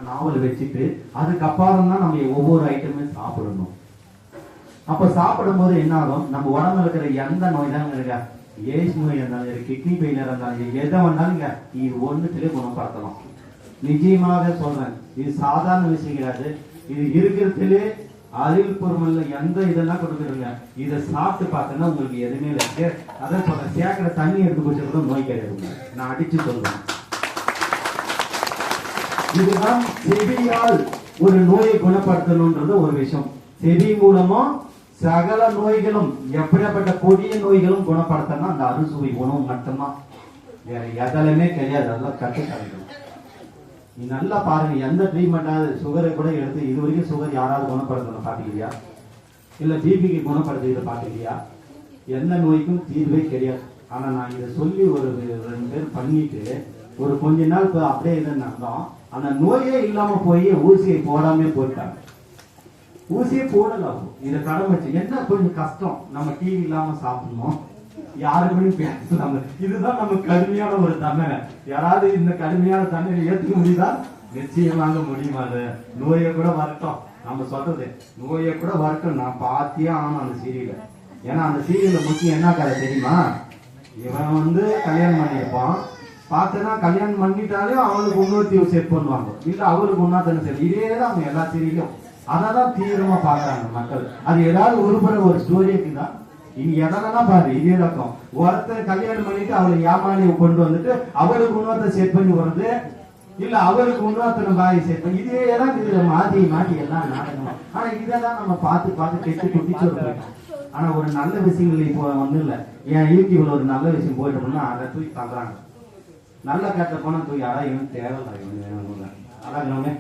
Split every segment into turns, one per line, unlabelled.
நாவல் வச்சுட்டு அதுக்கப்புறம் தான் நம்ம ஒவ்வொரு ஐட்டமே சாப்பிடணும். அப்ப சாப்பிடும் போது என்ன ஆகும், நம்ம உடம்புல இருக்கிற எந்த நோய் தான் இருக்கா, ஏஸ் நோய் இருந்தாலும் சரி, கிட்னி பெயிலர் இருந்தாலும் சரி, எதை வந்தாலும் இது ஒண்ணுத்திலே குணப்படுத்தலாம். நிச்சயமாக சொல்றேன், இது சாதாரண விஷயம் கிடையாது. இது இருக்கிறதுலே அறிவு பொறுமல்ல எந்த இதெல்லாம் கொடுக்குறீங்க. இதை சாப்பிட்டு பார்த்தோன்னா உங்களுக்கு எதுவுமே இல்லை. அதான் சொல்றேன், சேர்க்கிற தண்ணி எடுத்து குடிச்சா கூட நோய் கிடையாது. நான் அடிச்சு சொல்றேன், இதுதான் செவியால் ஒரு நோயை குணப்படுத்தணும்ன்றது ஒரு விஷயம். செவி மூலமா சகல நோய்களும், எப்படிப்பட்ட கொடிய நோய்களும் குணப்படுத்தணும் அந்த அறுசுவை உணவு மட்டும்தான், வேற எதாலுமே கிடையாது. அதெல்லாம் கட்டுக்கணும். நீ நல்லா பாருங்க, எந்த ட்ரீட்மெண்டாவது சுகரை கூட எடுத்து இது வரைக்கும் சுகர் யாராவது குணப்படுத்தணும் பாத்துக்கிறியா, இல்ல பிபிக்கு குணப்படுத்த இதை பாத்துக்கிறியா? எந்த நோய்க்கும் தீர்வே கிடையாது. ஆனா நான் இதை சொல்லி ஒரு 2 பேர் பண்ணிட்டு ஒரு கொஞ்ச நாள் அப்படியே இதை நடந்தோம். அந்த நோயே இல்லாம போய் ஊசியை போடாம போயிட்டாங்க. ஊசியை போடலாம், இதை கடமை வச்சு என்ன கொஞ்சம் கஷ்டம். நம்ம டிவி இல்லாம சாப்பிடணும், யாருக்குமே பேசலாம். இதுதான் நம்ம கடுமையான ஒரு தண்டனை. யாராவது இந்த கடுமையான தண்டனை ஏற்றுக்க முடியுதா? நிச்சயமாக முடியுமாது. நோயை கூட வரட்டும், நம்ம சொல்றது நோயை கூட வரட்டும், நான் பாத்தியே ஆனும் அந்த சீரியல. ஏன்னா அந்த சீரியல்ல முக்கியம் என்ன கதை தெரியுமா, இவன் கல்யாணம் பண்ணியிருப்பான், பார்த்தனா கல்யாணம் பண்ணிட்டாலே அவனுக்கு இன்னொருத்தி செட் பண்ணுவாங்க, இல்ல அவருக்கு ஒன்னாத்தன சரி. இதேதான் அவங்க எல்லா சீரியலும். அதான் தீவிரமா பாக்குறாங்க மக்கள். அது ஏதாவது உருப்பட ஒரு ஸ்டோரிக்கு தான். இனி எதனா பாரு, இதே ரக்கம். ஒருத்தர் கல்யாணம் பண்ணிட்டு அவளை ஏமாளி கொண்டு வந்துட்டு அவளுக்கு இன்னொருத்த செட் பண்ணி வருது, இல்ல அவருக்கு இன்னொருத்தன பாய் செட் பண்ணி, இதேதான் இதுல மாத்தி மாட்டி எல்லாம் நாடகமா. ஆனா இதெல்லாம் நம்ம பார்த்து பார்த்து கெட்டு குட்டிச்சு வருவோம். ஆனா ஒரு நல்ல விஷயங்கள் இப்போ இல்ல. என் யூடியூப்ல ஒரு நல்ல விஷயம் போயிட்டு போனா அதை தூக்கி தள்ளுறாங்க. நல்ல கட்ட போனா தூக்கி அதான் தேவை அதான்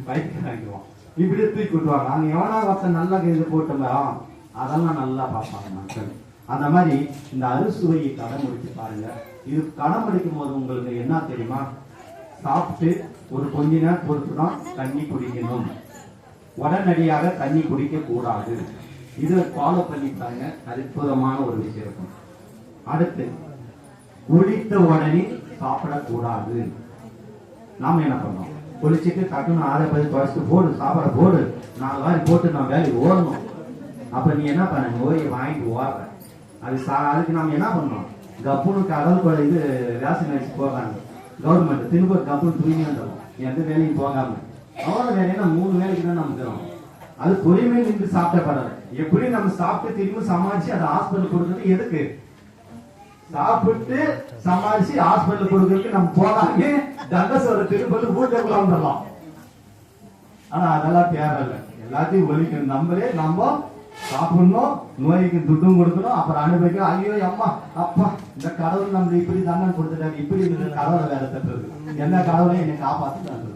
பைக் வாங்கிக்குவோம், இப்படியே தூக்கி விட்டுவாங்க. அங்க எவனா ஒருத்தன் நல்லா இது போட்டோம் அதெல்லாம் நல்லா பார்ப்பாங்க மக்கள். அந்த மாதிரி இந்த அறுசுவையை கடைமுடிச்சு பாருங்க. இது கடைமுடிக்கும் போது உங்களுக்கு என்ன தெரியுமா, சாப்பிட்டு ஒரு கொஞ்ச நேரம் பொறுத்து தான் தண்ணி குடிக்கணும், உடனடியாக தண்ணி குடிக்க கூடாது. இதை ஃபாலோ பண்ணிட்டாங்க, அற்புதமான ஒரு விஷயம் இருக்கும். அடுத்து குளித்த உடனே சாப்பிடக்கூடாது. நாம என்ன பண்ணோம், குளிச்சுட்டு டக்குன்னு 6 10 போடு, சாப்பிட போடு, 4 வாரி போட்டு நான் வேலைக்கு ஓடணும். அப்ப நீ என்ன பண்ண, நோயை வாங்கிட்டு ஓடுற. அதுக்கு நாம என்ன பண்ணோம், கப்புனு கடல் இது ரேஷன் அரிசி போடுறாங்க கவர்மெண்ட், திரும்ப கப்புனு துணியா தரும், எந்த வேலையும் போகாம. அவ்வளவு வேலைன்னா 3 வேலைக்கு தான் நம்ம தரோம். அது பொறுமையை நின்று சாப்பிட்ட படம். எப்படி நம்ம சாப்பிட்டு திரும்ப சமாளிச்சு அதை ஹாஸ்பிட்டல் கொடுக்கறது எதுக்கு, சாப்பிட்டு சமாளிச்சு ஹாஸ்பிட்டல் கொடுக்கறதுக்கு நம்ம போகாம தண்டசோர திரும்ப வீட்டுக்குள்ள வந்துடலாம். ஆனா அதெல்லாம் தேவையில்லை, எல்லாத்தையும் ஒழிக்கணும். நம்மளே நம்ம சாப்பிடணும், நோய்க்கு துட்டும் கொடுக்கணும், அப்புறம் அனுபவிக்கணும். ஐயோ அம்மா அப்பா, இந்த கடவுள் நம்ம இப்படி தண்டனை கொடுத்துட்டாரு, இப்படி கடவுளை வேற தட்டுறது, எந்த கடவுளையும் என்னை காப்பாத்துறது,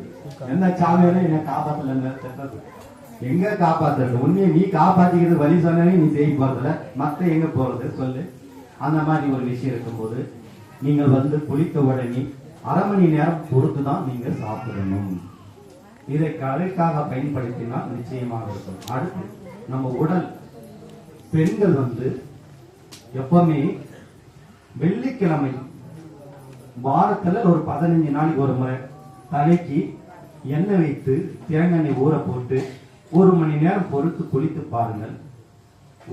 எந்த சாமியோட என்னை காப்பாத்தல தட்டுறது, எங்க காப்பாத்துறது? உண்மையை நீ காப்பாத்திக்கிறது வழி சொன்னே நீ செய்ய போறதுல, மத்த எங்க போறது சொல்லு. அந்த மாதிரி ஒரு விஷயம் இருக்கும்போது நீங்கள் குளித்த உடனே 1/2 மணி நேரம் பொறுத்துதான் நீங்க சாப்பிடணும். இதை கலைக்காக பயன்படுத்தினால் நிச்சயமாக இருக்கும். அடுத்து நம்ம உடல், பெண்கள் எப்பவுமே வெள்ளிக்கிழமை வாரத்துல ஒரு 15 நாளைக்கு ஒரு முறை தலைக்கு எண்ணெய் வைத்து தேங்காய் ஊற போட்டு 1 மணி நேரம் பொறுத்து குளித்து பாருங்கள்.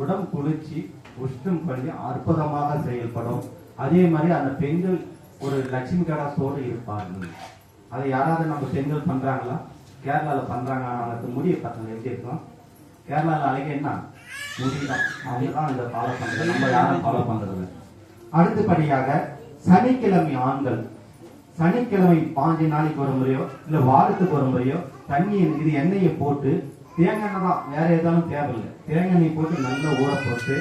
உடம்பு குளிர்ச்சி உஷ்ணம் பண்ணி அற்புதமாக செயல்படும். அதே மாதிரி அந்த பெண்கள் ஒரு லட்சுமி கடாசோடு இருப்பார்கள். அதை யாராவது நம்ம பெண்கள் பண்றாங்களா? கேரளால பண்றாங்க. அவங்களுக்கு முடிய பார்த்தவங்க எப்படி இருக்கும், கேரளால அழகே என்ன முடிதான், அவங்க தான் இதை ஃபாலோ பண்றது, நம்ம யாரும் ஃபாலோ பண்றது. அடுத்தபடியாக சனிக்கிழமை ஆண்கள், சனிக்கிழமை 5 நாளைக்கு ஒரு முறையோ இல்ல வாரத்துக்கு ஒரு முறையோ தண்ணி இது எண்ணெயை போட்டு, தேங்காய் தான், வேற ஏதாவது தேவையில்லை, தேங்காய் எண்ணெய் போட்டு நல்லா ஊற போட்டு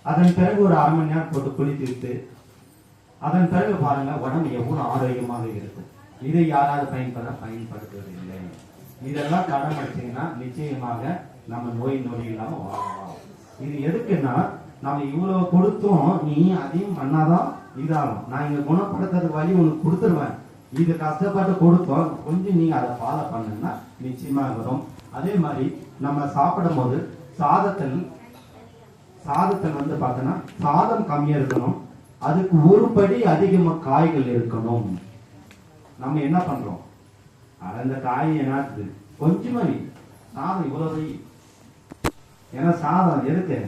அதன் பிறகு ஒரு 1/2 மணி நேரம் போட்டு குளித்து விட்டு அதன் பிறகு பாருங்க உடம்பு எவ்வளவு ஆரோக்கியமாக இருக்கும். இதை யாராவது பயன்படுத்துவதில்லை. இதெல்லாம் கடைபிடிச்சீங்கன்னா நிச்சயமாக நம்ம நோய் நொடி இல்லாம வாழலாம். இது எதுக்குன்னா, நம்ம இவ்வளவு கொடுத்தோம், நீ அதையும் பண்ணாதான் இதாகும். நான் இங்க குணப்படுத்துறது வழி உனக்கு கொடுத்துருவேன், இது கஷ்டப்பட்டு கொடுத்தோம், கொஞ்சம் நீங்க அதை ஃபாலோ பண்ணுங்கன்னா நிச்சயமாக வரும். அதே மாதிரி நம்ம சாப்பிடும் போது சாதத்தில் பார்த்தோன்னா சாதம் கம்மியா இருக்கணும், அதுக்கு ஒரு படி அதிகமா காய்கள் இருக்கணும். நம்ம என்ன பண்றோம், அட அந்த காய் என்னது கொஞ்சமா நீ சாதம் இவ்வளவு. ஏன்னா சாதம் எதுக்கு?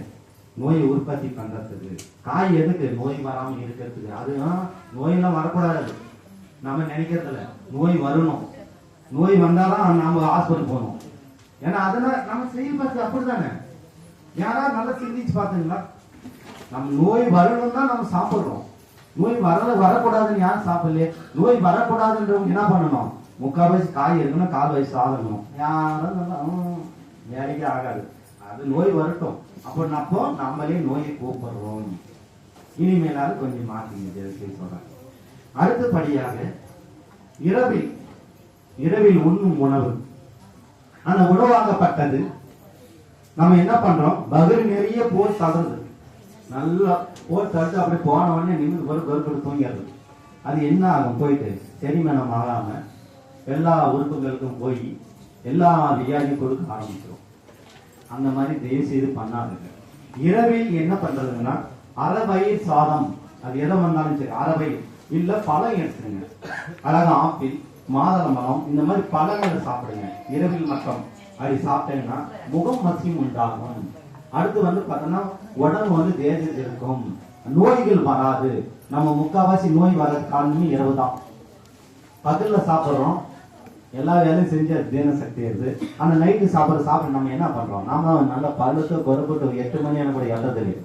நோயை உற்பத்தி பண்றதுக்கு. காய் எதுக்கு? நோய் வராம இருக்கிறதுக்கு. அதுதான் நோயெல்லாம் வரக்கூடாது நம்ம நினைக்கிறதுல. நோய் வரணும். நோய் வந்தாதான் நாம ஹாஸ்பிட்டல் போகணும். ஏன்னா அதனால நம்ம செயல்பாடு அப்படித்தானே. யாராவது நல்லா சிந்திச்சு பார்த்தீங்களா? நம்ம நோய் வரணும் தான் நம்ம சாப்பிடுறோம். நோய் வரக்கூடாதுன்னு யாரும் சாப்பிடலையே. நோய் வரக்கூடாதுன்றவங்க என்ன பண்ணணும்? 3/4 வயசு காய் இருக்கணும், 1/4 வயசு சாதணும். யாரும் வேலைக்கு ஆகாது. அது நோய் வரட்டும். அப்போ நம்மளே நோயை கூப்பிடுறோம். இனிமேலாவது கொஞ்சம் மாற்றிங்க சொல்றேன். அடுத்தபடியாக இரவில் உண்ணும் உணவு. அந்த உணவாகப்பட்டது நம்ம என்ன பண்றோம்? பகல் நிறைய போர் தடுறது. நல்லா போர் தடுத்து அப்படி போன உடனே நின்று பொறுப்பு தூங்கிறது. அது என்ன ஆகும்? போயிட்டு செரிமனம் ஆகாம எல்லா உறுப்புகளுக்கும் போய் எல்லா வியாதியும் கொடுக்க ஆரம்பிச்சிடும். அந்த மாதிரி தயவு செய்து பண்ணாதுங்க. இரவில் என்ன பண்றதுன்னா அரைவயிர் சாதம். அது எதை வந்தாலும் சரி, அரைவயிர் இல்ல பழம் எடுத்துருங்க. அழகா ஆப்பிள், மாதுளம்பழம் இந்த மாதிரி பழங்களை சாப்பிடுங்க இரவில் மட்டும். அப்படி சாப்பிட்டீங்கன்னா முகம் மசியும் உண்டாகும். அடுத்து பார்த்தோம்னா உடம்பு தேஜஸ் இருக்கும், நோய்கள் வராது. நம்ம 3/4 நோய் வர காரணமே இரவு தான். பகல்ல சாப்பிடுறோம், எல்லா வேலையும் செஞ்சு அது தேன சக்தி இருக்கு. ஆனா நைட்டு சாப்பிட நம்ம என்ன பண்றோம்? நாம நல்ல பழுத்து கொரப்பட்டு 8 மணி கூட எழுறது இல்லை.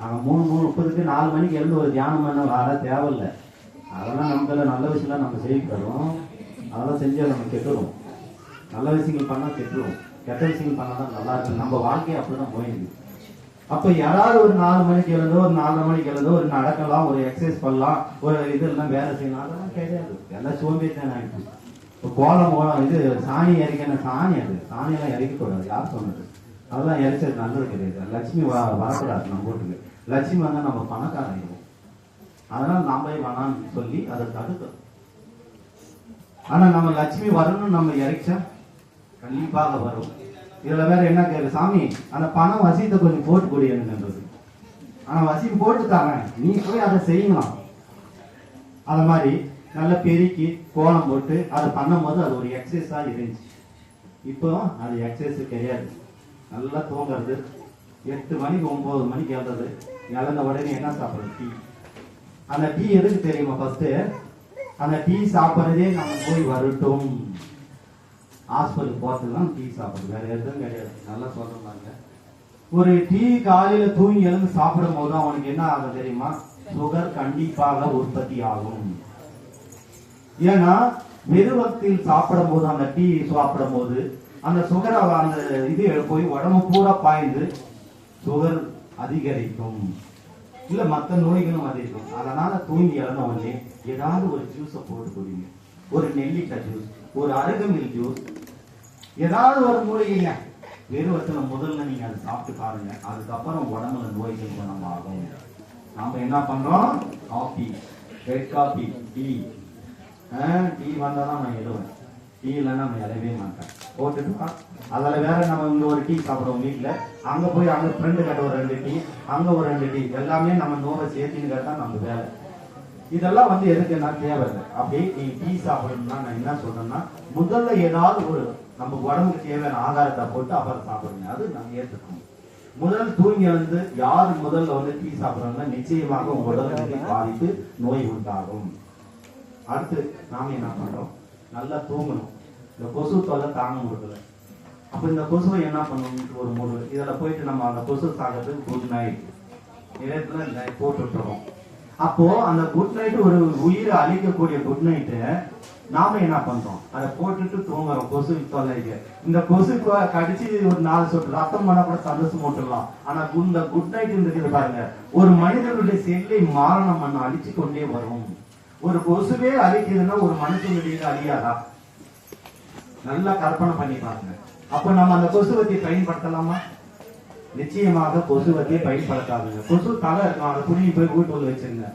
நாங்க 3:30க்கு 4 மணிக்கு எழுந்து ஒரு தியானம் பண்ண வர தேவையில்லை. அதெல்லாம் நம்மள நல்ல விஷயம்லாம் நம்ம செய்யறோம். அதெல்லாம் செஞ்சா நம்ம கெட்டுரும். நல்ல விஷயங்கள் பண்ணா கெட்டுரும், கெட்ட விஷயங்கள் பண்ணாதான் நல்லா இருக்கு. நம்ம வாழ்க்கையை அப்படிதான் போயிருக்கு. அப்ப யாராவது ஒரு 4 மணிக்கு எழுந்தோ, ஒரு 4:30 மணிக்கு எழுந்தோ, ஒரு நடக்கலாம், ஒரு எக்ஸசைஸ் பண்ணலாம், ஒரு இதெல்லாம் வேலை செய்யலாம். அதெல்லாம் கிடையாது. எல்லாம் சோம்பேறிதான் ஆயிடுச்சு. கோலம் இது சாணி இறைக்கணும். சாணி அது சாணியெல்லாம் இறைக்கக்கூடாது. யார் சொன்னது? அதெல்லாம் இறைச்சது நல்லது கிடையாது. லட்சுமி வரக்கூடாது நம்ம வீட்டுக்கு. லட்சுமி வந்தா நம்ம பணக்காரன் ஆயிடுவோம். அதனால நாமளே வேணான்னு சொல்லி அதை தடுக்கிறோம். ஆனா நம்ம லட்சுமி வரணும்னு நம்ம இறைச்சா கண்டிப்பாக வரும். இதுல வேற என்ன கேட்கு? சாமி அந்த பணம் வசியத்தை கொஞ்சம் போட்டு கொடியனுன்றது. ஆனா வசியம் போட்டு தரேன், நீ போய் அதை செய்யலாம். அத மாதிரி நல்லா பெருக்கி கோலம் போட்டு அதை பண்ணும் போது அது ஒரு எக்ஸசைஸா இருந்துச்சு. இப்போ அது எக்ஸசைஸ் கிடையாது. நல்லா தூங்குறது, 8 மணிக்கு 9 மணிக்கு எழுறது, இழந்த உடனே என்ன சாப்பிடுறது? டீ. அந்த டீ எதுக்கு தெரியுமா? ஃபர்ஸ்ட் அந்த டீ சாப்பிட்றதே நம்ம போய் வரட்டும். ஹாஸ்பிட்டல் போறதுலாம் டீ சாப்பிடுறது வேற எதுவும் கிடையாது. நல்லா சொல்றாங்க. ஒரு டீ காலையில தூங்கி எழுந்து சாப்பிடும் போது அவனுக்கு என்ன ஆகும் தெரியுமா? சுகர் கண்டிப்பாக உற்பத்தி ஆகும். ஏன்னா வெறுவத்தில் சாப்பிடும் போது, அந்த டீ சாப்பிடும் போது அந்த சுகர் அந்த இது போய் உடம்பு பூரா பாய்ந்து சுகர் அதிகரிக்கும். இல்ல மற்ற நோய்களும் அதிகம். அதனால தூங்கி இழந்த உடனே ஏதாவது ஒரு ஜூஸை போட்டு குடிங்க. ஒரு நெல்லிக்காய் ஜூஸ், ஒரு அருகம்பில் ஜூஸ், ஏதாவது ஒரு மூலிகைங்க வெறுவத்துல முதல்ல நீங்க அதை சாப்பிட்டு பாருங்க. அதுக்கப்புறம் உடம்புல நோய்கள் குணமாகும். நாம என்ன பண்றோம்? Coffee, red coffee, tea. Tea வந்தாதான் நான் எழுவேன். டீ இல்லைன்னா நான் எழவே மாட்டேன். போட்டுட்டு அதில் வேற நம்ம இங்க ஒரு டீ சாப்பிடுவோம் வீட்டுல. அங்க போய் அங்க ஃப்ரெண்டு கிட்ட ஒரு 2 டீ, அங்க ஒரு 2 டீ, எல்லாமே நம்ம நோவை சேர்த்தின்னு கேட்டா நம்ம வேலை. இதெல்லாம் எதுக்கு என்ன தேவையில்லை. அப்படியே நீ டீ சாப்பிடணும்னா நான் என்ன சொல்றேன்னா, முதல்ல ஏதாவது ஒரு நம்ம உடம்புக்கு தேவையான ஆகாரத்தை போட்டு அப்புறம் சாப்பிடுங்க. அது நம்ம ஏற்றுக்கணும். முதல் தூங்கி எழுந்து யார் முதல்ல டீ சாப்பிடுறாங்கன்னா நிச்சயமாக உங்க உடலுக்கு பாதிப்பு, நோய் உண்டாகும். அடுத்து நாம என்ன பண்றோம்? நல்லா தூங்கணும். இந்த கொசு தொல்லை தாங்க முடியல. அப்ப இந்த கொசுவை என்ன பண்ணணும்? ஒரு முடிவு. இதுல போயிட்டு நம்ம அந்த கொசு சாகிறதுக்கு குட் நைட் இடத்துல போட்டுருக்கோம். அப்போ அந்த குட் நைட் ஒரு உயிரை அழிக்கக்கூடிய குட் நைட்டு நாம என்ன பண்றோம்? அதை போட்டுட்டு தூங்குறோம் கொசு தொல்லைக்கு. இந்த கொசு கடிச்சு ஒரு 4 சொட்டு ரத்தம் பண்ண கூட சந்தோஷம் போட்டுடலாம். ஆனா இந்த குட் நைட் இருக்குது பாருங்க, ஒரு மனிதனுடைய செல்லை மாரணம் பண்ண அழிச்சு கொண்டே வரும். ஒரு கொசுவே அழிக்குதுன்னா ஒரு மனுஷனுடைய அழியாதா? நல்லா கற்பனை பண்ணி பாருங்க. அப்ப நம்ம அந்த கொசுவத்தியை பயன்படுத்தலாமா? நிச்சயமாக கொசுவத்தியை பயன்படுத்தாதுங்க. கொசு தலை இருக்கும், அதை துணி போய் வீட்டுக்குள்ள வச்சிருங்க.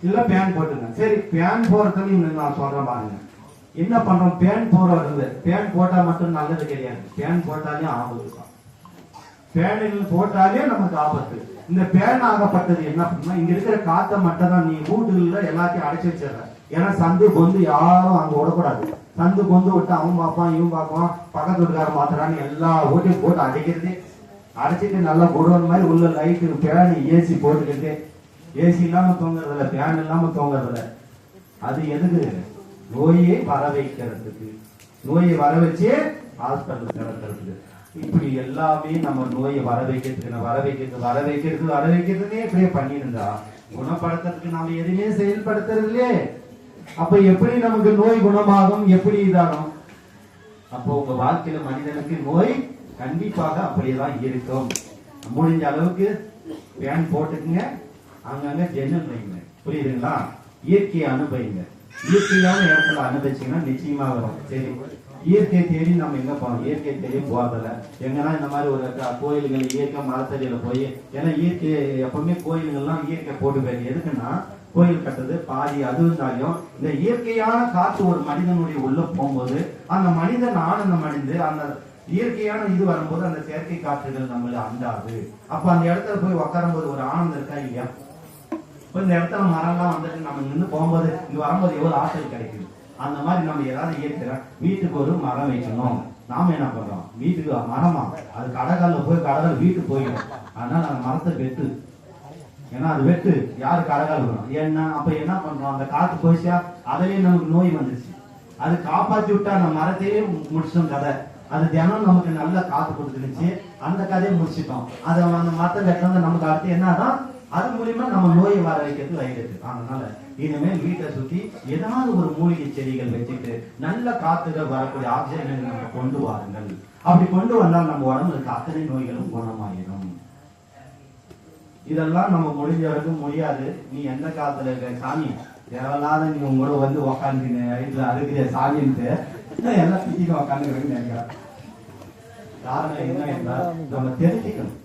இல்ல பேன் போட்டுங்க. சரி, பேன் போறதுன்னு நான் சொல்றேன் பாருங்க. என்ன பண்றோம்? பேன் போறது, பேன் போட்டா மட்டும் நல்லது கிடையாது. பேன் போட்டாலே ஆபத்து தான். பேனில் போட்டாலே நமக்கு ஆபத்து. இந்த பேன் ஆகப்பட்டது என்ன பண்ணுன்னா, இங்க இருக்கிற காத்த மட்டும் தான் நீ வீட்டுல எல்லாத்தையும் அடைச்சு வச்சிடற. ஏன்னா சந்து பொந்து யாரும் அங்க விடக்கூடாது. சந்து பொந்து விட்டு அவன் பார்ப்பான், இவன் பார்ப்பான், பக்கத்து வீட்டுக்காரன் மாத்துறான்னு எல்லா ஓட்டையும் போட்டு அடைக்கிறது. அடைச்சிட்டு நல்லா குடோன் மாதிரி உள்ள லைட்டு ஃபேன் ஏசி போட்டுக்கிட்டு, ஏசி இல்லாம தூங்குறதில்ல, ஃபேன் இல்லாம தூங்குறதில்ல. அது எதுக்கு? நோயை வர வைக்கிறதுக்கு, நோயை வர வச்சு ஹாஸ்பிட்டல் திறக்கிறதுக்கு. இப்படி எல்லாமே நம்ம நோயை வர வைக்கிறதுனே இப்படியே பண்ணிருந்தா குணப்படுத்துறதுக்கு நாம எதுவுமே செயல்படுத்துறது இல்லையே. அப்ப எப்படி நமக்கு நோய் குணமாகும், எப்படி இதாகும்? அப்போ உங்க வாழ்க்கையில மனிதனுக்கு நோய் கண்டிப்பாக அப்படியேதான் இருக்கும். முடிஞ்ச அளவுக்கு ஃபேன் போட்டுக்குங்க, அங்கங்க ஜன்னல் வைங்க. புரியுதுங்களா? இயற்கையை அனுபவிங்க. இயற்கையான இடத்துல அனுபவிச்சீங்கன்னா நிச்சயமா வரும். சரி, இயற்கை தேடி நம்ம எங்க போறோம்? இயற்கை தேடி போறதில்ல. எங்கன்னா இந்த மாதிரி ஒரு கோயில்கள் இயற்கை மரத்தடியில போய், ஏன்னா இயற்கை எப்பவுமே கோயில்கள்லாம் இயற்கை போட்டு போயிருக்கு. எதுக்குன்னா கோயில் கட்டுறது பாதி அது இருந்தாலும் இந்த இயற்கையான காற்று ஒரு மனிதனுடைய உள்ள போகும்போது அந்த மனிதன் ஆனந்தம் அடைந்து அந்த இயற்கையான இது வரும்போது அந்த செயற்கை காற்றுகள் நம்மள அண்டாது. அப்ப அந்த இடத்துல போய் உட்காரும் போது ஒரு ஆனந்தம் இருக்கா இல்லையா? இந்த இடத்துல மரம்லாம் வந்துட்டு நம்ம நின்று போகும்போது இங்க வரும்போது எவ்வளவு ஆற்றல் கிடைக்குது. அந்த மாதிரி நம்ம ஏதாவது இயற்கை வீட்டுக்கு ஒரு மரம் வைக்கணும். நாம என்ன பண்றோம்? வீட்டுக்கு மரமா அது கடகால போய் கடகால் வீட்டுக்கு போயிடும். அதனால அந்த மரத்தை வெட்டு. ஏன்னா அது வெட்டு யாரு கடகால் வரும் ஏன்னா அப்ப என்ன பண்றோம்? அந்த காத்து போயிச்சா அதுலயே நமக்கு நோய் வந்துச்சு. அது காப்பாத்தி விட்டா அந்த மரத்தையே முடிச்சிட்டோம் கதை. அது தினம் நமக்கு நல்ல காத்து கொடுத்துருச்சு, அந்த கதையை முடிச்சிட்டோம். அதை அந்த மரத்தை வெட்டணும் நமக்கு அடுத்து என்னதான் அது மூலியமா நம்ம நோயை வர வைக்கிறது வைக்கிறது. அதனால இனிமேல் வீட்டை சுத்தி ஏதாவது ஒரு மூலிகை செடிகள் வச்சுட்டு நல்ல காத்துகள் வரக்கூடிய ஆக்சிஜனை நம்ம கொண்டு வாருங்கள். அப்படி கொண்டு வந்தால் நம்ம உடம்புல இருக்க அத்தனை நோய்களும் குணமாயிடும். இதெல்லாம் நம்ம முடிஞ்ச வரைக்கும் முடியாது. நீ எந்த காலத்துல இருக்க சாமி தேவையில்லாத நீ உங்களோட வந்து உக்காந்து வீட்டுல அறுக்கிற சாமின்ட்டு எல்லாம் பிடிக்க உக்காந்துக்கிறேன்னு நினைக்கிறேன். காரணம் என்ன என்றால் நம்ம தெரிஞ்சுக்கணும்.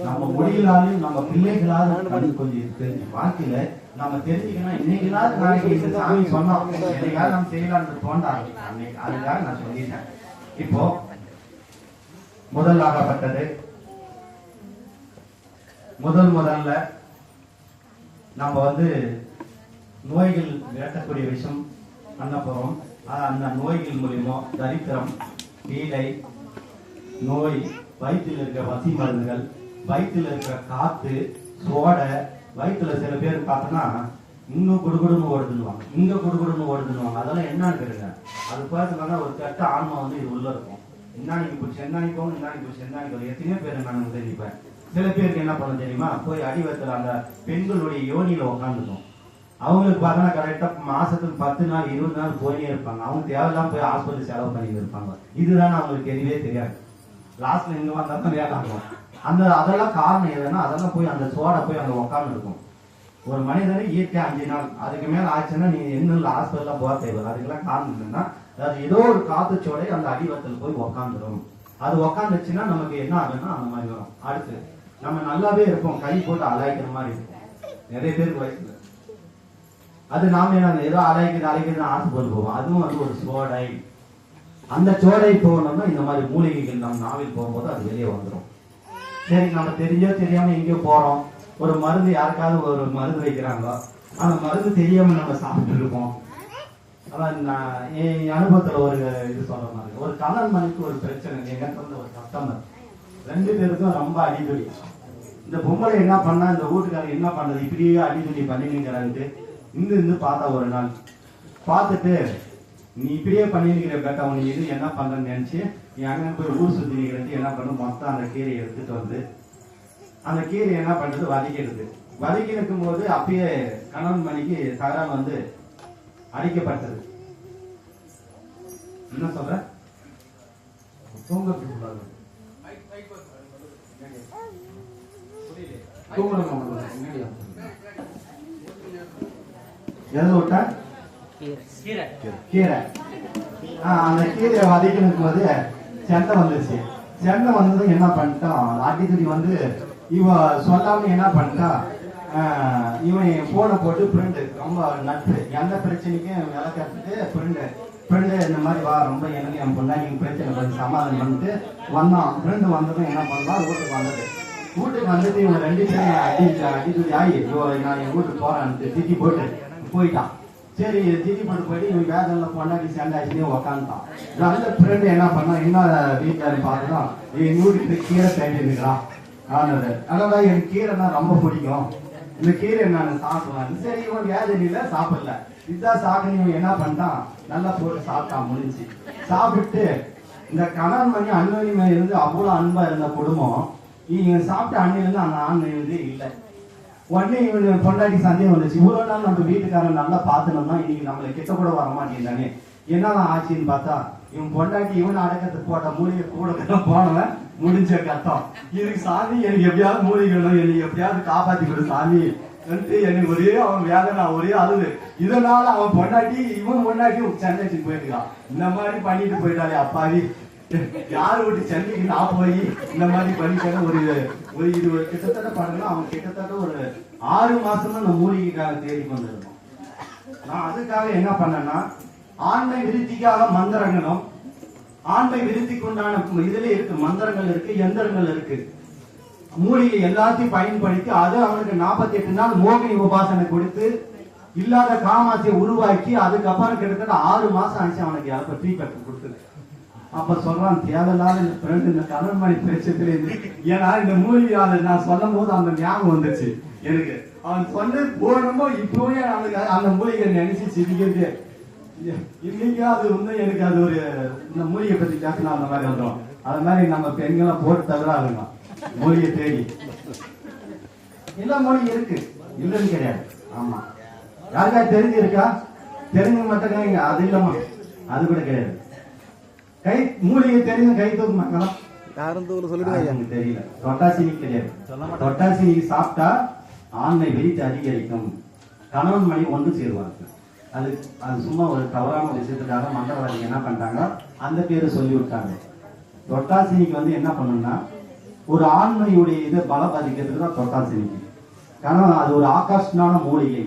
நம்ம மொழிகளாலும் நம்ம பிள்ளைகளாலும் கொஞ்சம் தெரிஞ்சு வாழ்க்கையில நம்ம தெரிஞ்சுக்கணும். இன்னைக்குலாம் நாளைக்கு இந்த சாமி சொன்னோம், என்னைக்காவது நம்ம செய்யலான்னு தோண்டாங்க. அன்னைக்கு அதுக்காக நான் சொல்லிட்டேன். இப்போ முதலாகப்பட்டது முதல்ல நம்ம வந்து நோய்கள் விரட்டக்கூடிய விஷயம் பண்ண போறோம். அந்த நோய்கள் மூலியமா தரித்திரம், பீடை நோய், வயிற்றில் இருக்கிற வசி மருந்துகள், வயிற்றில் இருக்கிற காத்து, சோடை, வயிற்றுல சில பேர் பார்த்தோன்னா இன்னும் குடுகுடுன்னு ஓடுதுன்னுவாங்க, இங்க குடுகுடுன்னு ஓடுதுன்னுவாங்க. அதெல்லாம் என்னன்னு கேளுங்க. அது பார்த்தோம்னா ஒரு கெட்ட ஆன்மா வந்து இது உள்ள இருக்கும். இன்னானிக்கு பிடிச்சி என்னானிக்கு போகணும், இன்னானிக்கு பிடிச்சி என்னானிக்கு போகணும். எத்தனையோ பேர் நான் தெரிவிப்பேன். சில பேருக்கு என்ன பண்ண தெரியுமா? போய் அடிவத்துல அந்த பெண்களுடைய யோனியில உட்காந்துக்கும். அவங்களுக்கு பார்த்தோன்னா கரெக்டா மாசத்துக்கு 10 நாள் 20 நாள் போயினே இருப்பாங்க. அவங்க தேவையில்லாம போய் ஹாஸ்பிட்டல் செலவு பண்ணிட்டு இருப்பாங்க. இதுதான் அவங்களுக்கு தெரியவே தெரியாது. லாஸ்ட்ல இங்க வந்தா தான் வேலை ஆகும். அதெல்லாம் காரணம் எதுன்னா அதெல்லாம் போய் அந்த சோடை போய் அங்க உட்காந்து இருக்கும். ஒரு மனிதனை இயற்கை 5 நாள் அதுக்கு மேல ஆச்சுன்னா நீ என்ன ஹாஸ்பிட்டல்லாம் போக தேவை. அதுக்கெல்லாம் காரணம் என்னன்னா அது ஏதோ ஒரு காத்துச்சோடை அந்த அடிவத்தில் போய் உக்காந்துடும். அது உக்காந்துச்சுன்னா நமக்கு என்ன ஆகுதுன்னா அந்த மாதிரி வரும். அடுத்து நம்ம நல்லாவே இருப்போம், கை போட்டு அலாய்க்கிற மாதிரி இருக்கும் நிறைய பேருக்கு வயசுல. அது நாம என்ன ஏதோ அலைக்குது ஆசைப்பட்டு போவோம். அதுவும் வந்து ஒரு சோடை. அந்த சோடை போகணும்னா இந்த மாதிரி மூலிகைகள் நம்ம நாவில் போகும்போது அது வெளியே வந்துடும். சரி, நம்ம தெரிஞ்சோ தெரியாம எங்கேயோ போறோம், ஒரு மருந்து யாருக்காவது ஒரு மருந்து வைக்கிறாங்க, அந்த மருந்து தெரியாம நம்ம சாப்பிட்டு இருப்போம். அதான் என் அனுபவத்துல ஒரு இது சொல்ற மாதிரி, ஒரு கணவன் மனைவிக்கு ஒரு பிரச்சனை. எனக்கு வந்து ஒரு கஸ்டமர் 2 பேருக்கும் ரொம்ப அடிதுடி. இந்த பொம்பளை என்ன பண்ணா, இந்த வீட்டுக்காரங்க என்ன பண்றது, இப்படியே அடிதுடி பண்ணிக்கிறான்ட்டு இருந்து பார்த்தா ஒரு நாள் பார்த்துட்டு, நீ இப்படியே பண்ணிருக்கிற கேட்டா உனக்கு இது என்ன பண்றேன்னு நினைச்சு நீ அங்க போய் ஊர் சுத்தி நிற்கிறது என்ன பண்ண, மொத்தம் அந்த கீரையை எடுத்துட்டு வந்து அந்த கீரை என்ன பண்றது வதக்கிடுது. வதக்கி இருக்கும் போது அப்பயே கணவன் மணிக்கு தகராறு வந்து அடிக்கப்பட்டது. என்ன சொல்ற, தூங்கக்கூடாது, எது விட்டா கீரை. அந்த கீரையை வதக்கணும் போது செண்டை வந்துருச்சு. செண்டை வந்ததும் என்ன பண்ணிட்டான், அடிக்கடி வந்து இவன் சொல்லாம என்ன பண்ணிட்டான், இவன் போனை போட்டு பிரிண்டு ரொம்ப நட்டு எந்த பிரச்சனைக்கும் விளக்கிறதுக்கு பிரிண்டு இந்த மாதிரி வா, ரொம்ப எனக்கு என் பொண்ணா நீங்க பிரச்சனை கொஞ்சம் சமாதானம் பண்ணிட்டு வந்தான். பிரிண்டு வந்ததும் என்ன பண்ணலாம், வீட்டுக்கு வந்தது. வீட்டுக்கு வந்துட்டு இவன் 2 பேரும் அடிக்கடி ஆகி நான் என் வீட்டுக்கு போறேன் திட்டி போட்டு போயிட்டான். சரி திடீர் பண்ணி போயிட்டு இவன் வேதனில் பொண்டாட்டி சேண்டாச்சுனே உக்காந்துட்டான். நல்ல ஃப்ரெண்டு என்ன பண்ணா, என்ன வீட்டில் பார்த்தா எங்க வீட்டுக்கு கீரை தேடி இருக்கிறான். அதனால எனக்கு கீரைனா ரொம்ப பிடிக்கும், இந்த கீரை நான் சாப்பிடுவேன். சரி இவன் வேதனையில சாப்பிடல, இதுதான் சாப்பிட்டு இவன் என்ன பண்ணிட்டான், நல்லா போட்டு சாப்பிட்டான். முடிஞ்சு சாப்பிட்டு இந்த கணவன் மணி அண்ணன் இருந்து அவ்வளவு அன்பா இருந்த குடும்பம் இவங்க சாப்பிட்ட அண்ணிலிருந்து அந்த ஆண் இருந்தே இல்லை. உடனே இவன் பொண்டாட்டி சந்தேகம் வந்துச்சு, இவ்வளவு நாள் நம்ம வீட்டுக்காரன் நல்லா பார்த்துனோம்னா இன்னைக்கு நம்மளை கிட்ட கூட வர மாட்டேங்கிறானே, என்னதான் ஆச்சுன்னு பார்த்தா இவன் பொண்டாட்டி இவன் அடக்கத்துக்கு போட்ட மூலிகை கூட போனவன் முடிஞ்ச கத்தம். இதுக்கு சாமி எனக்கு எப்படியாவது மூலிகணும், எனக்கு எப்படியாவது காப்பாத்தி கொடு சாமி எனக்கு ஒரே அவன் வேதனை, ஒரே அழுது. இதனால அவன் பொண்டாட்டி இவன் பொண்டாட்டி சென்னைக்கு போயிருக்கான். இந்த மாதிரி பண்ணிட்டு போயிட்டாலே அப்பாவி, யாரு விட்டு சென்னைக்கு நான் போய் இந்த மாதிரி பண்ணிட்டேன்னு ஒரு இது கிட்டத்தட்ட பாருங்க, அவன் கிட்டத்தட்ட ஒரு 6 மாசமா நான் மூலிகைக்காக தேடி கொண்டிருந்தோம். நான் அதுக்காக என்ன பண்ணேன்னா, ஆண்மை விருத்திக்காக மந்திரங்களும், ஆண்மை விருத்திக்கு உண்டான இதுல இருக்கு மந்திரங்கள் இருக்கு, எந்திரங்கள் இருக்கு, மூலிகை எல்லாத்தையும் பயன்படுத்தி அது அவனுக்கு 48 நாள் மோகினி உபாசனை கொடுத்து இல்லாத காமாசியை உருவாக்கி அதுக்கப்புறம் கிட்டத்தட்ட 6 மாசம் ஆச்சு அவனுக்கு யாருக்கும் ட்ரீட்மெண்ட் கொடுத்தது. அப்ப சொல்றான், தேவையில்லாத இந்த ஃப்ரெண்ட் இந்த கணவன் மணி பிரச்சனை இருந்து, ஏன்னா இந்த மூலிகையாளர் நான் சொல்லும் போது அந்த ஞாபகம் வந்துச்சு எனக்கு. அவன் சொன்ன போனமோ இப்பவே அவனுக்கு அந்த மூலிகை நினைச்சு சிரிக்கிறது. இன்னைக்கு அது வந்து எனக்கு அது ஒரு இந்த மூலிகை பத்தி பேசினா அந்த மாதிரி வந்துடும். அது மாதிரி நம்ம பெண்களை போட்டு தவிர மூலிகை தேடி எல்லா மொழி இருக்கு, இல்லைன்னு கிடையாது. ஆமா, யாருக்கா தெரிஞ்சிருக்கா? தெரிஞ்சு மட்டும் அது இல்லமா, அது கூட கிடையாது. கை மூலிகை தெரிஞ்ச கை தூக்கு மக்களா தெரியல. தொட்டாசினி கிடையாது. தொட்டாசினி சாப்பிட்டா ஆண்மை விரித்து அதிகரிக்கும், கணவன் மணி ஒன்று சேருவார்கள். அது அது சும்மா ஒரு தவறான ஒரு விஷயத்துக்காக மந்திரவாதிகள் என்ன பண்றாங்க, அந்த பேரை சொல்லி விட்டாங்க. தொட்டாசினிக்கு வந்து என்ன பண்ணுன்னா, ஒரு ஆண்மையுடைய இதை பலபாதிக்கிறதுக்கு தான் தொட்டாசினிக்கு. காரணம் அது ஒரு ஆகாஷ்டான மூலிகை.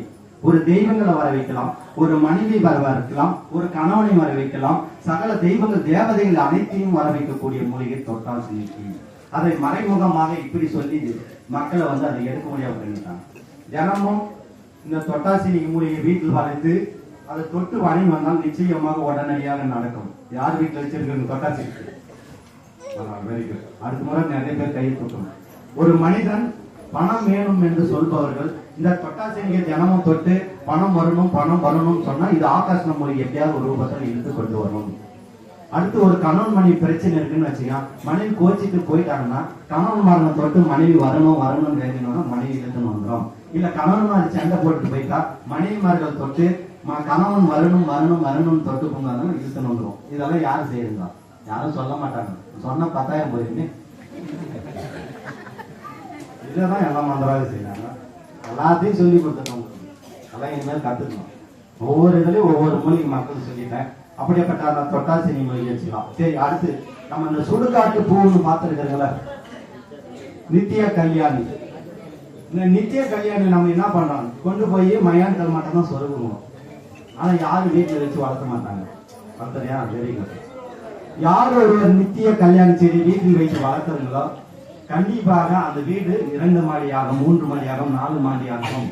ஒரு தெய்வங்களை வர வைக்கலாம், ஒரு மனைவி வர வைக்கலாம், ஒரு கணவனை வர வைக்கலாம், சகல தெய்வங்கள் தேவதைகள் அனைத்தையும் வர வைக்கக்கூடிய மூலிகை தொட்டாசினிக்கு. அதை மறைமுகமாக இப்படி சொல்லி மக்களை வந்து அதை எடுக்க முடியாம பண்ணிட்டாங்க. தினமும் இந்த தொட்டாசினி மூலிகை வீட்டில் வளைத்து அதை தொட்டு வணங்கி வந்தால் நிச்சயமாக உடனடியாக நடக்கும். யார் வீட்டில் வச்சிருக்க தொட்டாசினி? Very good. அடுத்த முறை நிறைய பேர் கையை தூக்கணும். ஒரு மனிதன் பணம் வேணும் என்று சொல்பவர்கள் இந்த தொட்டாசினியை தினமும் தொட்டு பணம் வரணும் பணம் வரணும்னு சொன்னா இது ஆகாச மூலிகை எப்படியாவது ஒரு ரூபத்தில் இழுத்து கொண்டு வரணும். அடுத்து ஒரு கணவன் மனைவி பிரச்சனை இருக்குன்னு வச்சுக்கோங்க, மனைவி கோச்சிட்டு போயிட்டாங்கன்னா கணவன் மரணம் தொட்டு மனைவி வரணும் வரணும்னு வேணும்னா மனைவி இழுத்துன்னு வந்துடும். இல்ல கணவன் மாதிரி சண்டை போட்டு போயிட்டா மனைவிமார்கள் தொட்டு கணவன் வரணும் வரணும் வரணும்னு தொட்டு போங்க இழுத்துன்னு வந்துடும். இதெல்லாம் யாரும் செய்யுங்க? யாரும் சொல்ல மாட்டாங்க. சொன்னா 10,000 போயிருக்கு. இதுதான் எல்லாம் மந்திராவே செய்யறாங்க. எல்லாத்தையும் சொல்லி கொடுத்துட்டோம், எல்லாம் இனிமேல் கத்துக்கணும். ஒவ்வொரு இதுலயும் ஒவ்வொரு மூலிகை மக்கள் சொல்லிட்டேன். அப்படியேப்பட்ட அந்த தொட்டாசினி மூலிகை வச்சுக்கலாம். சரி, அடுத்து நம்ம இந்த சுடுகாட்டு பூன்னு பார்த்துருக்கிறீங்கள, நித்திய கல்யாணி. இந்த நித்திய கல்யாணி நம்ம என்ன பண்றோம், கொண்டு போய் மயான்கள் மட்டும் தான் சொருகுவோம். ஆனா யாரும் வீட்டுல வச்சு வளர்க்க மாட்டாங்க. வளர்த்தறியா? Very good. யார் ஒருவர் நித்திய கல்யாணி செடி வீட்டில் வைத்து வளர்க்குறீங்களோ கண்டிப்பாக அந்த வீடு 2 மாடியாகும், 3 மாடியாகும், 4 மாடியாகும்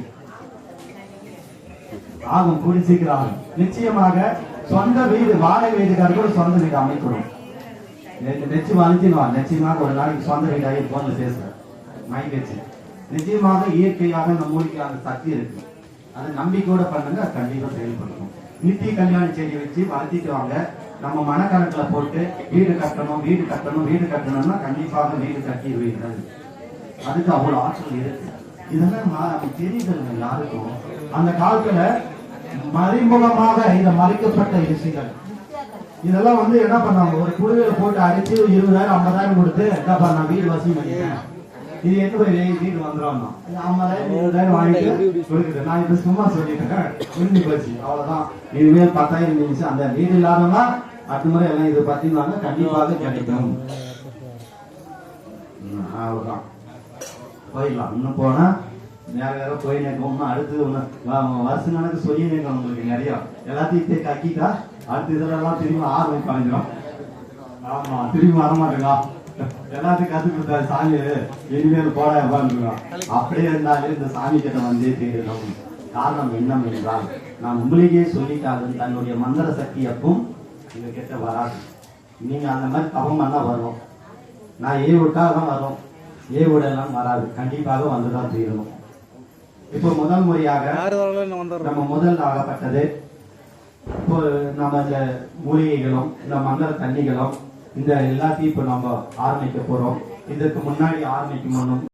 ஆகும். கூடி சீக்கிரம் நிச்சயமாக சொந்த வீடு, வாடகை வீட்டுக்காரர்கள் சொந்த வீடு அமைக்கணும். நிச்சயமா அனுப்பிடுவான். நிச்சயமாக ஒரு நாளைக்கு சொந்த வீடாக போன்ல பேசுறேன் மைக் வச்சு. நிச்சயமாக இயற்கையாக இந்த மூலிகை அந்த சக்தி இருக்கு. அதை நம்பிக்கையோட பண்ணுங்க, கண்டிப்பா செயல்படுத்தும். நித்திய கல்யாணி செடி வச்சு வளர்த்திட்டு வாங்க. நம்ம மனக்கணக்குல போட்டு வீடு கட்டணும் வீடு கட்டணும் வீடு கட்டணும்னா கண்டிப்பாக வீடு கட்டிடுவீர்கள். அதுக்கு அவ்வளவு ஆற்றல் இருக்கு. இதெல்லாம் தெரியுது யாருக்கும். அந்த காலத்துல மறைமுகமாக இதை மறைக்கப்பட்ட விஷயங்கள் இதெல்லாம் வந்து என்ன பண்ணாங்க, ஒரு குழுவில போட்டு அடிச்சு 20,000 50,000 கொடுத்து என்னப்பா நான் வீடு வசதி பண்ணிட்டேன், இது எட்டு போய் வீடு வந்துடும் 50,000 20,000 வாங்கிட்டு கொடுக்குது. நான் இப்ப சும்மா சொல்லிட்டேன், முடிஞ்சு போச்சு, அவ்வளவுதான். இனிமேல் 10,000 இருந்துச்சு. அந்த வீடு இல்லாதவங்க அடுத்த முறை எல்லாம் இது பார்த்தீங்கன்னா கண்டிப்பாக கிடைக்கும். அவ்வளவுதான், போயிடலாம். இன்னும் போனா வேற போய் நிற்கும். அடுத்து வருஷம் கணக்கு சொல்லி நிற்கும். உங்களுக்கு நிறைய எல்லாத்தையும் கக்கிட்டா அடுத்த இதெல்லாம் திரும்ப ஆர்வம் கலைஞ்சிடும். ஆமா, திரும்பி வரமாட்டேங்க. எல்லாத்தையும் கத்து கொடுத்தாரு சாமி, இனிமேல் போட உட்காந்துருக்கோம். அப்படியே இருந்தாலே இந்த சாமி கிட்ட வந்தே தேடணும். காரணம் என்னவென்றால் நான் உங்களுக்கே சொல்லிட்டாலும் தன்னுடைய மந்திர சக்தி எப்பவும் எங்க கிட்ட வராது. நீங்க அந்த மாதிரி தவம் பண்ணா வரும். நான் விட்டால் தான் வரும், விடலாம் வராது, கண்டிப்பாக வந்துதான் தீரணும். இப்போ முதல் முறையாக நம்ம முதல் ஆகப்பட்டது இப்போ நம்ம இந்த மூலிகைகளும் இந்த மந்திர தண்ணிகளும் இந்த எல்லாத்தையும் இப்போ நம்ம ஆரம்பிக்க போறோம். இதற்கு முன்னாடி ஆரம்பிக்கும் முன்னும்